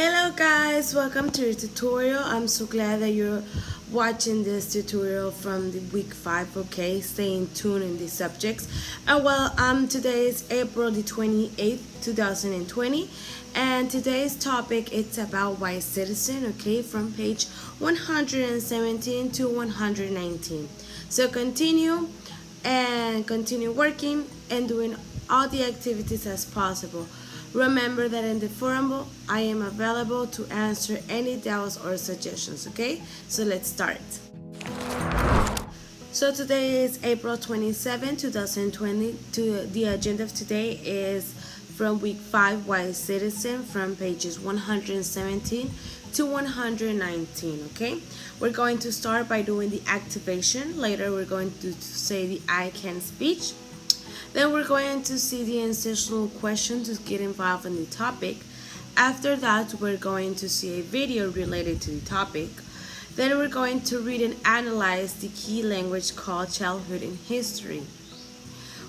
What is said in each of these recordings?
Hello guys, welcome to the tutorial. I'm so glad that you're watching this tutorial from the week 5, okay? Staying tuned in these subjects. Today is April the 28th, 2020, and today's topic it's about white citizen, okay? From page 117 to 119. So continue working and doing all the activities as possible. Remember that in the forum, I am available to answer any doubts or suggestions, okay? So let's start. So today is April 27, 2020. The agenda of today is from week 5, White Citizen, from pages 117 to 119, okay? We're going to start by doing the activation. Later, we're going to say the I can speech. Then we're going to see the insertional question to get involved in the topic. After that, we're going to see a video related to the topic. Then we're going to read and analyze the key language called Childhood in History.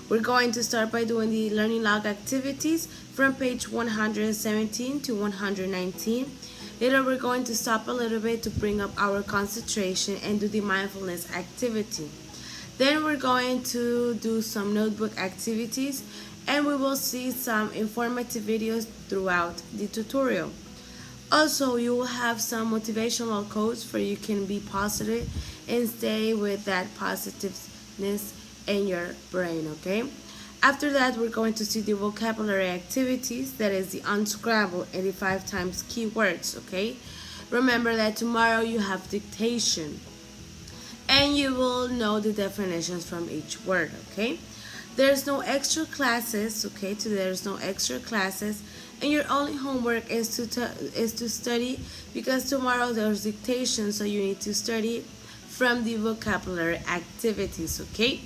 We're going to start by doing the learning log activities from page 117 to 119. Later, we're going to stop a little bit to bring up our concentration and do the mindfulness activity. Then we're going to do some notebook activities and we will see some informative videos throughout the tutorial. Also, you will have some motivational quotes for you can be positive and stay with that positiveness in your brain, okay? After that, we're going to see the vocabulary activities, that is the unscramble and the 5 times keywords, okay? Remember that tomorrow you have dictation. And you will know the definitions from each word, okay? There's no extra classes, okay? There's no extra classes, and your only homework is to study, because tomorrow there's dictation, so you need to study from the vocabulary activities, okay?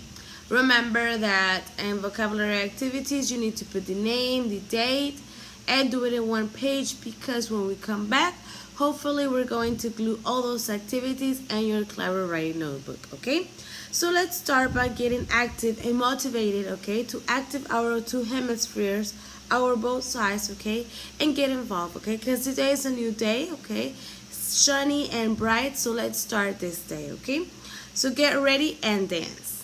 Remember that in vocabulary activities, you need to put the name, the date, and do it in one page, because when we come back, hopefully we're going to glue all those activities in your clever writing notebook, okay? So let's start by getting active and motivated, okay? To active our 2 hemispheres, our both sides, okay? And get involved, okay? Because today is a new day, okay? Sunny and bright, so let's start this day, okay? So get ready and dance.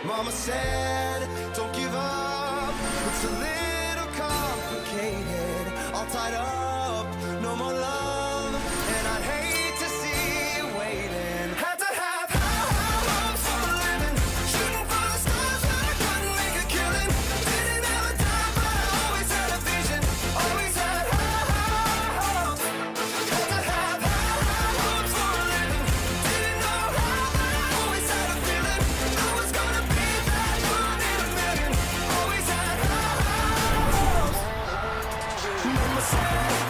Mama said, don't give up. It's a little complicated, all tied up, no more love. And I'd hate to see you waiting. Had to have high hopes for a living, shooting for the stars, but I couldn't make a killing. Didn't have a dime, but I always had a vision. Always had high hopes. Had to have high hopes for a living. Didn't know how, but I always had a feeling I was gonna be that one in a million. Always had high hopes. Mama said,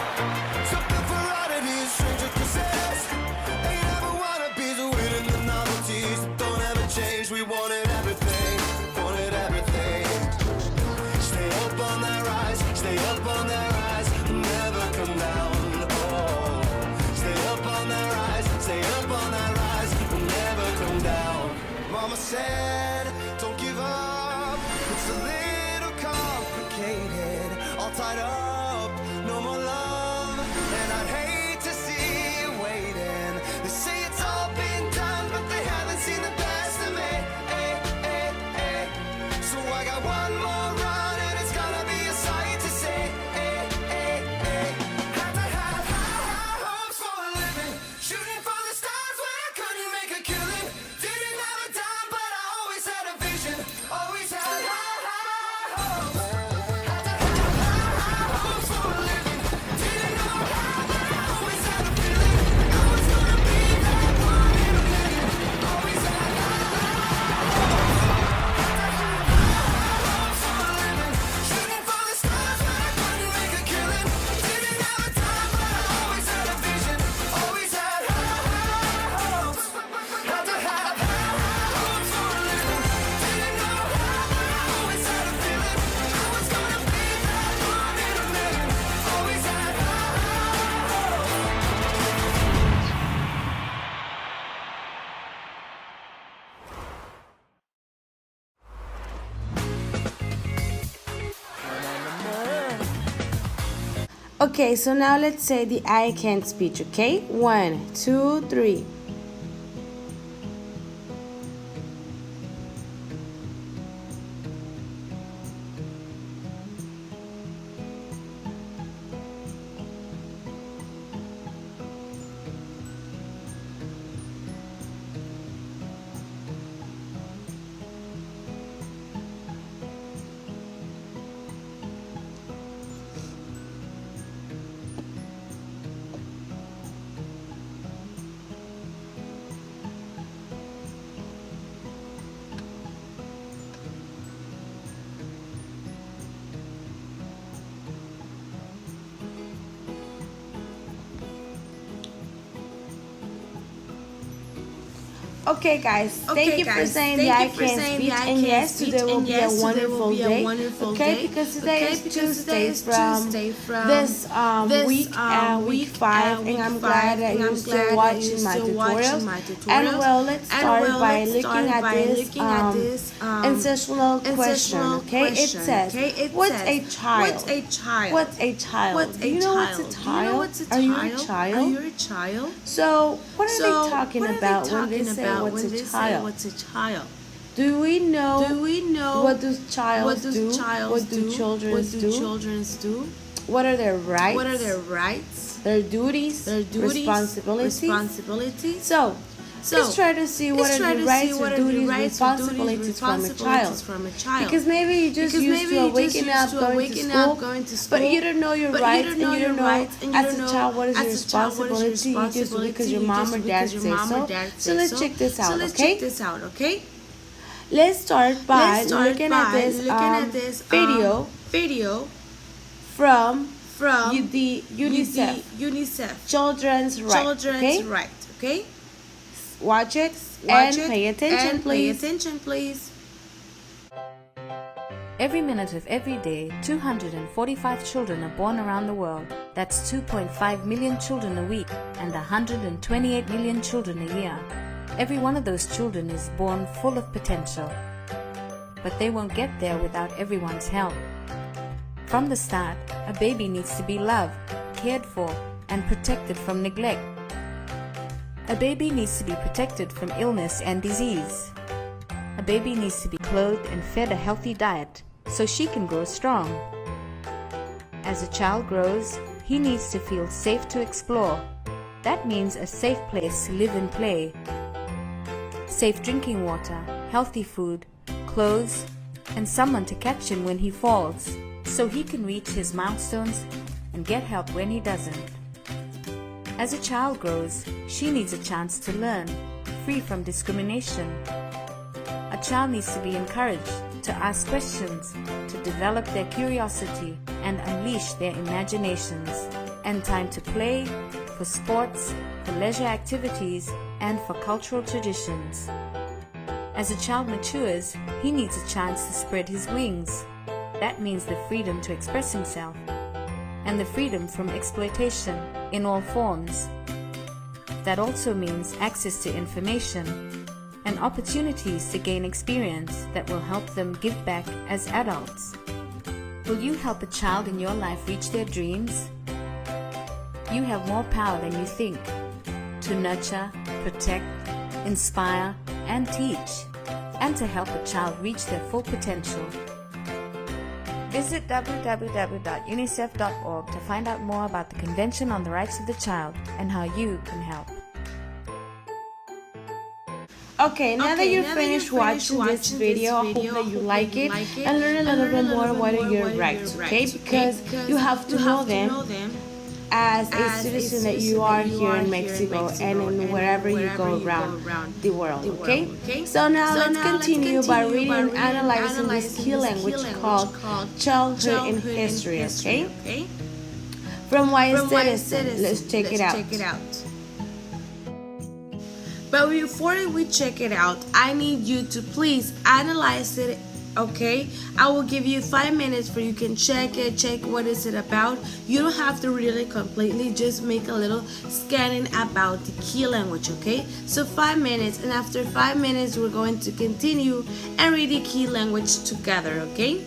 something for us. Okay, so now let's say the I can speech, okay? 1, 2, 3. Okay, guys, thank you for saying the I can speech, and yes, today will be a wonderful day. Okay, because today is Tuesday from this week 5, and I'm glad that you're still watching my tutorials. And well, let's start by looking at this intentional question. Okay, it says, "What's a child? What's a child? What's a child? Do you know what's a child? Are you a child? Are you a child? So, what are they talking about when they say what's a child? What's a child? Do we know what do childs do? What do What children do do? children do? What are their rights? What are their rights? Their duties? Responsibilities? So, let's try to see what are the rights or duties, responsibilities from a child. Because maybe you just used to waking up, going to school, but you don't know your rights, and you don't know as a child what is your responsibility. You just do because your mom or dad say so. So let's check this out, okay? Let's start by looking at this video from the UNICEF Children's Right. Okay? Watch it and pay attention, please. Every minute of every day, 245 children are born around the world. That's 2.5 million children a week and 128 million children a year. Every one of those children is born full of potential. But they won't get there without everyone's help. From the start, a baby needs to be loved, cared for, and protected from neglect. A baby needs to be protected from illness and disease. A baby needs to be clothed and fed a healthy diet so she can grow strong. As a child grows, he needs to feel safe to explore. That means a safe place to live and play. Safe drinking water, healthy food, clothes, and someone to catch him when he falls so he can reach his milestones and get help when he doesn't. As a child grows, she needs a chance to learn, free from discrimination. A child needs to be encouraged to ask questions, to develop their curiosity and unleash their imaginations, and time to play, for sports, for leisure activities, and for cultural traditions. As a child matures, he needs a chance to spread his wings. That means the freedom to express himself, and the freedom from exploitation in all forms. That also means access to information and opportunities to gain experience that will help them give back as adults. Will you help a child in your life reach their dreams? You have more power than you think to nurture, protect, inspire, and teach, and to help a child reach their full potential. Visit www.unicef.org to find out more about the Convention on the Rights of the Child and how you can help. Okay, now that you're finished watching this video, I hope that you like it and learn a little bit more what are your rights, okay? Because you have to know them as a citizen that you are here in Mexico and in wherever you go around the world, okay? So now let's continue by reading and analyzing this key language called Childhood in History, okay? From Wise Citizen, let's check it out. But before we check it out, I need you to please analyze it, okay? I will give you 5 minutes for you can check it, check what is it about. You don't have to read it completely, just make a little scanning about the key language, okay? So 5 minutes, and after 5 minutes, we're going to continue and read the key language together, okay?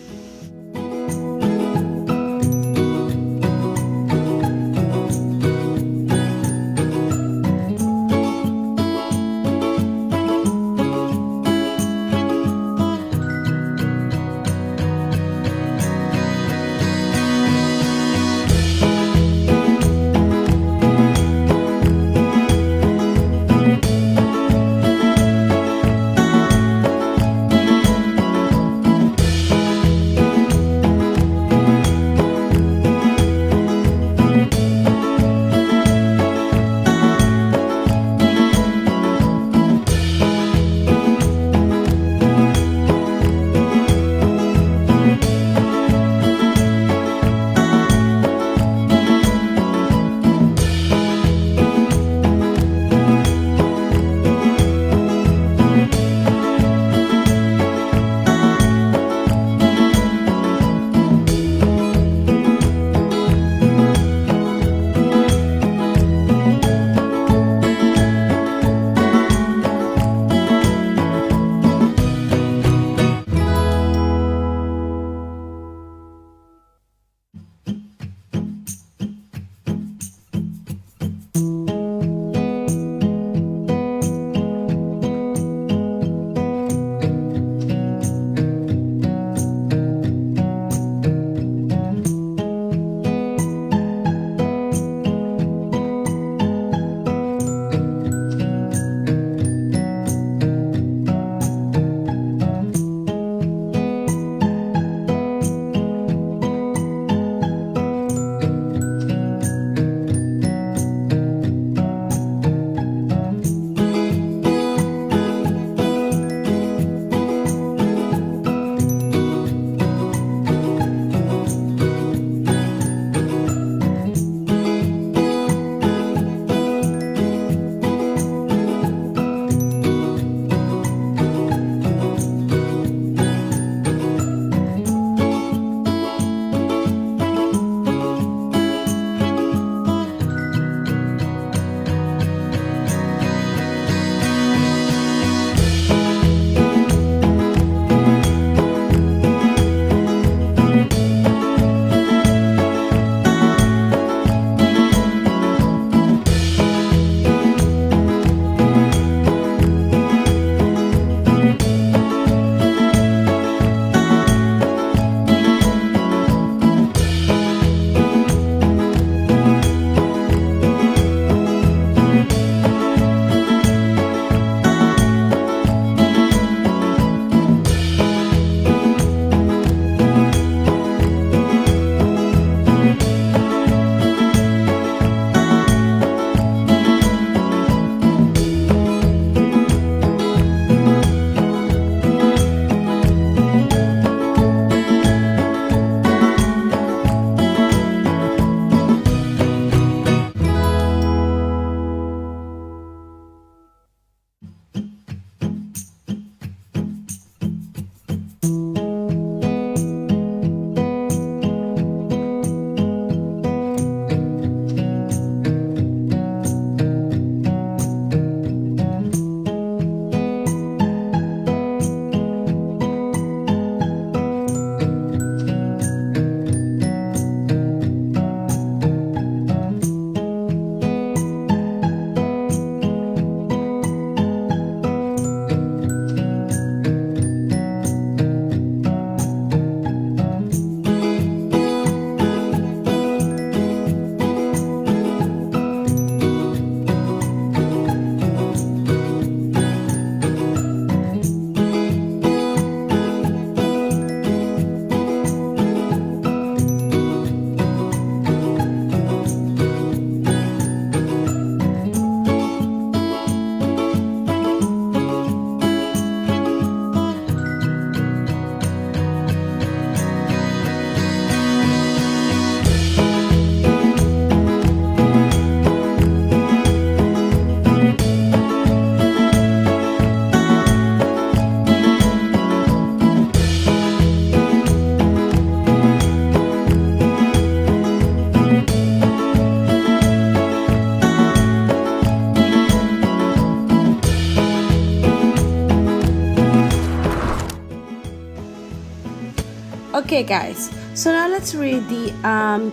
Okay, guys, so now let's read the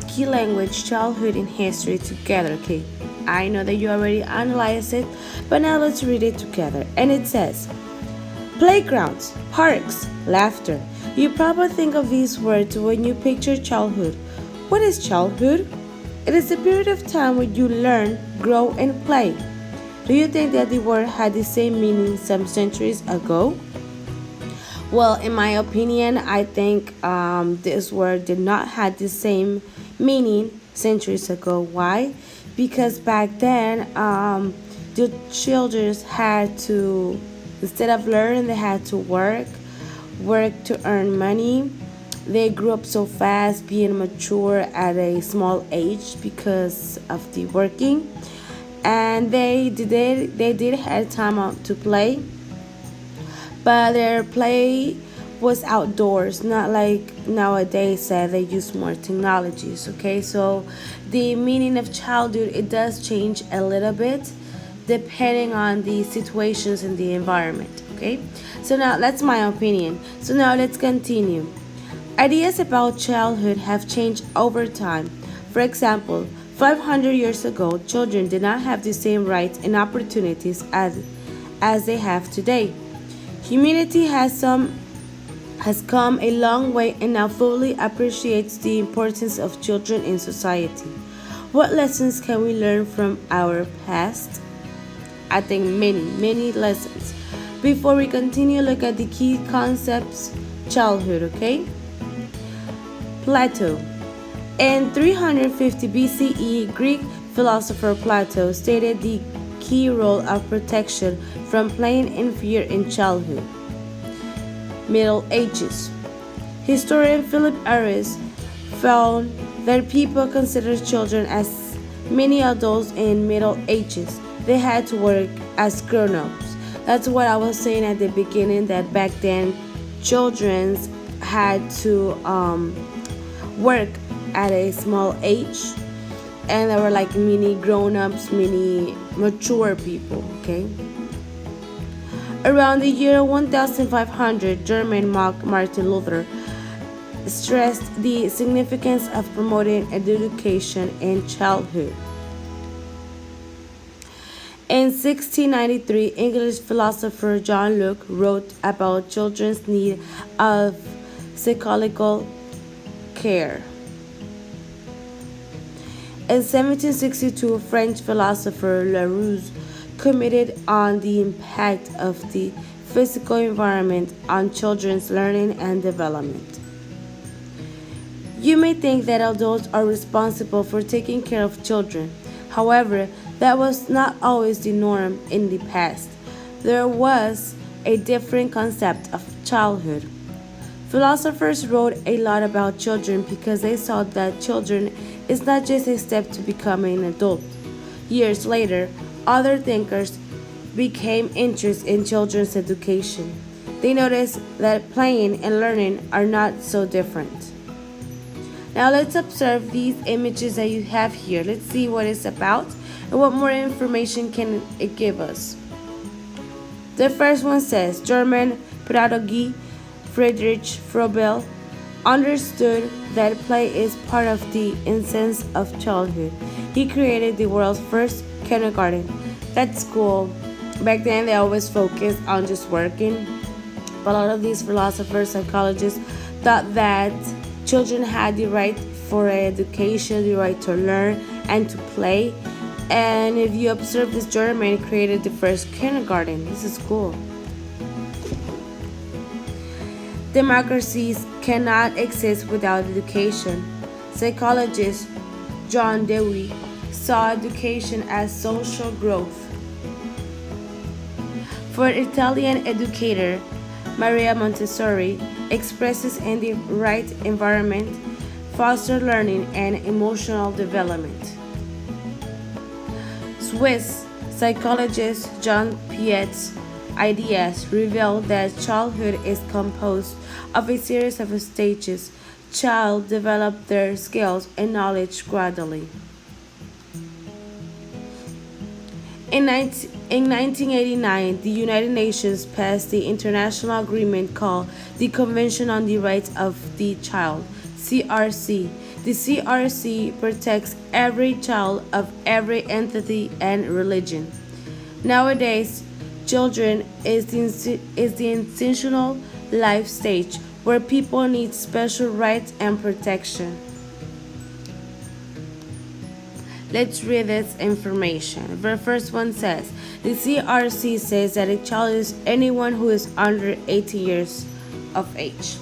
key language childhood in history together. Okay, I know that you already analyzed it, but now let's read it together. And it says playgrounds, parks, laughter. You probably think of these words when you picture childhood. What is childhood? It is a period of time when you learn, grow, and play. Do you think that the word had the same meaning some centuries ago? Well, in my opinion, I think this word did not have the same meaning centuries ago. Why? Because back then, the children had to, instead of learning, they had to work to earn money. They grew up so fast, being mature at a small age because of the working, and they did have time out to play, but their play was outdoors, not like nowadays that they use more technologies. Okay, so the meaning of childhood, it does change a little bit depending on the situations and the environment. Okay, so now that's my opinion. So now let's continue. Ideas about childhood have changed over time. For example, 500 years ago, children did not have the same rights and opportunities as they have today. Humanity has come a long way and now fully appreciates the importance of children in society. What lessons can we learn from our past? I think many lessons. Before we continue, look at the key concepts. Childhood, okay? Plato. In 350 BCE, Greek philosopher Plato stated the key role of protection from pain and fear in childhood. Middle Ages. Historian Philip Aris found that people considered children as many adults in Middle Ages. They had to work as grown-ups. That's what I was saying at the beginning, that back then children had to work at a small age, and they were like mini grown-ups, mini mature people. Okay, around the year 1500, German monk Martin Luther stressed the significance of promoting education in childhood. In 1693, English philosopher John Locke wrote about children's need of psychological care. In 1762, French philosopher Larousse commented on the impact of the physical environment on children's learning and development. You may think that adults are responsible for taking care of children. However, that was not always the norm in the past. There was a different concept of childhood. Philosophers wrote a lot about children because they saw that children is not just a step to becoming an adult. Years later, other thinkers became interested in children's education. They noticed that playing and learning are not so different. Now let's observe these images that you have here. Let's see what it's about and what more information can it give us. The first one says German pedagogue Friedrich Froebel understood that play is part of the essence of childhood. He created the world's first kindergarten. That's cool. Back then they always focused on just working. But a lot of these philosophers, psychologists thought that children had the right for education, the right to learn and to play. And if you observe, this German created the first kindergarten. This is cool. Democracies cannot exist without education. Psychologist John Dewey saw education as social growth. For Italian educator Maria Montessori, expresses in the right environment, foster learning and emotional development. Swiss psychologist Jean Piaget's ideas reveal that childhood is composed of a series of stages. Child develop their skills and knowledge gradually. In 1989, the United Nations passed the international agreement called the Convention on the Rights of the Child, CRC. The CRC protects every child of every entity and religion. Nowadays, children is the intentional life stage where people need special rights and protection. Let's read this information. The first one says, the CRC says that a child is anyone who is under 18 years of age.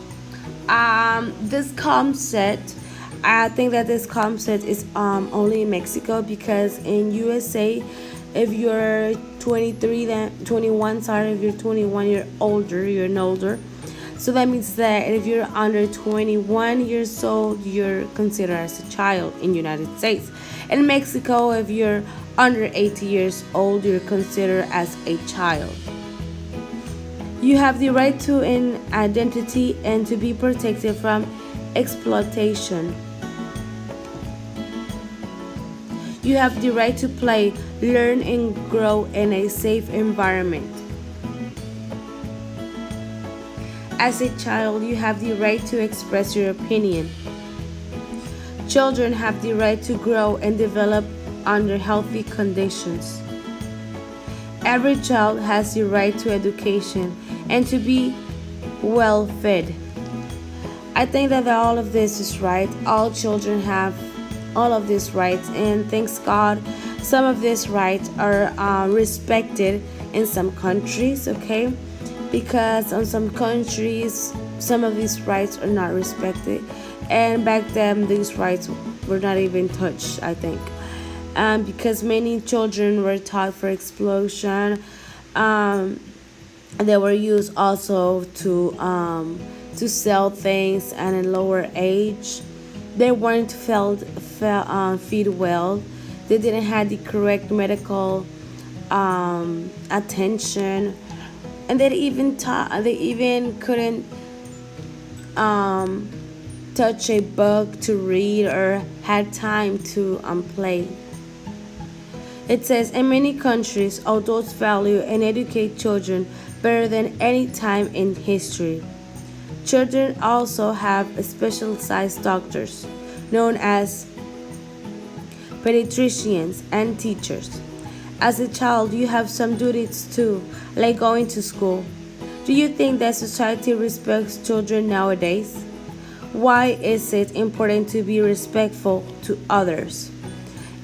This concept, I think that this concept is only in Mexico, because in USA, if you're 23, then 21, sorry, if you're 21, you're older, you're an older. So that means that if you're under 21 years old, you're considered as a child in the United States. In Mexico, if you're under 80 years old, you're considered as a child. You have the right to an identity and to be protected from exploitation. You have the right to play, learn, and grow in a safe environment. As a child, you have the right to express your opinion. Children have the right to grow and develop under healthy conditions. Every child has the right to education and to be well fed. I think that all of this is right. All children have all of these rights, and thanks God, some of these rights are respected in some countries, okay? Because in some countries, some of these rights are not respected, and back then these rights were not even touched, I think. Because many children were taught for exploitation. They were used also to sell things at a lower age. They weren't feed well. They didn't have the correct medical attention, and they even couldn't touch a book to read or had time to play. It says, in many countries, adults value and educate children better than any time in history. Children also have specialized doctors, known as pediatricians and teachers. As a child, you have some duties too, like going to school. Do you think that society respects children nowadays? Why is it important to be respectful to others?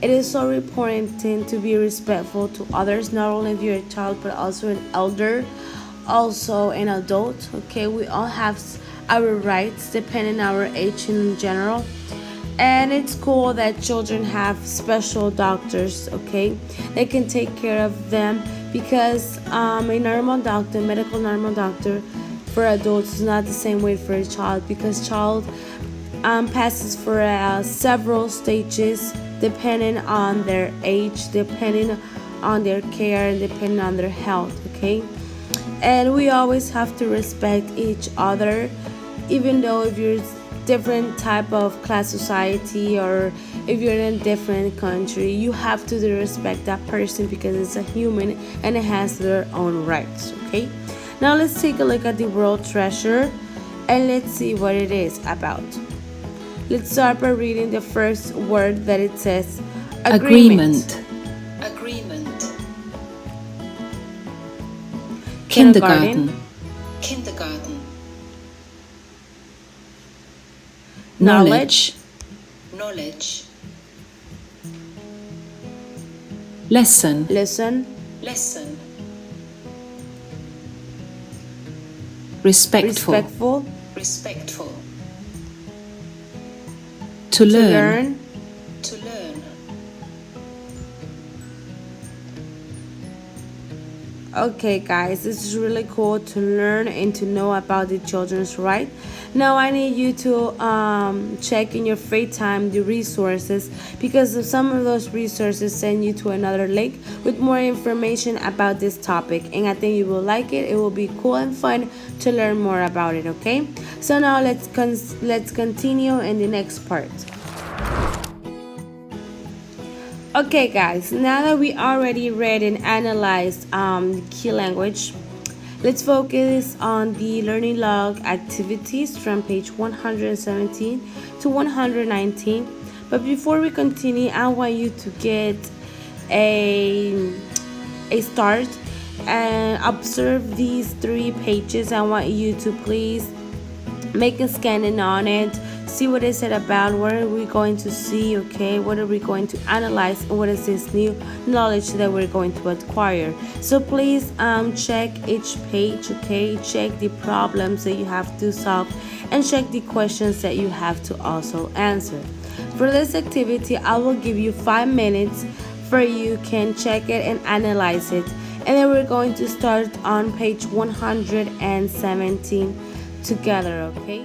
It is so important to be respectful to others, not only if you're a child, but also an elder, also an adult. Okay, we all have our rights depending on our age in general. And it's cool that children have special doctors, okay? They can take care of them, because a normal doctor, medical normal doctor for adults is not the same way for a child, because child passes for several stages depending on their age, depending on their care, and depending on their health, okay? And we always have to respect each other, even though if you're different type of class society, or if you're in a different country, you have to respect that person, because it's a human and it has their own rights, okay? Now let's take a look at the world treasure and let's see what it is about. Let's start by reading the first word that it says, agreement. Kindergarten. Knowledge. Lesson. Respectful. To learn. Okay guys, this is really cool to learn and to know about the children's right. Now I need you to check in your free time the resources, because some of those resources send you to another link with more information about this topic, and I think you will like it. It will be cool and fun to learn more about it, okay? So now let's continue in the next part. Okay, guys, now that we already read and analyzed the key language, let's focus on the learning log activities from page 117 to 119. But before we continue, I want you to get a start and observe these 3 pages. I want you to please make a scanning on it, see what is it about, what are we going to see, okay, what are we going to analyze, and what is this new knowledge that we're going to acquire. So please check each page, okay, check the problems that you have to solve and check the questions that you have to also answer. For this activity, I will give you 5 minutes for you can check it and analyze it, and then we're going to start on page 117 together, okay?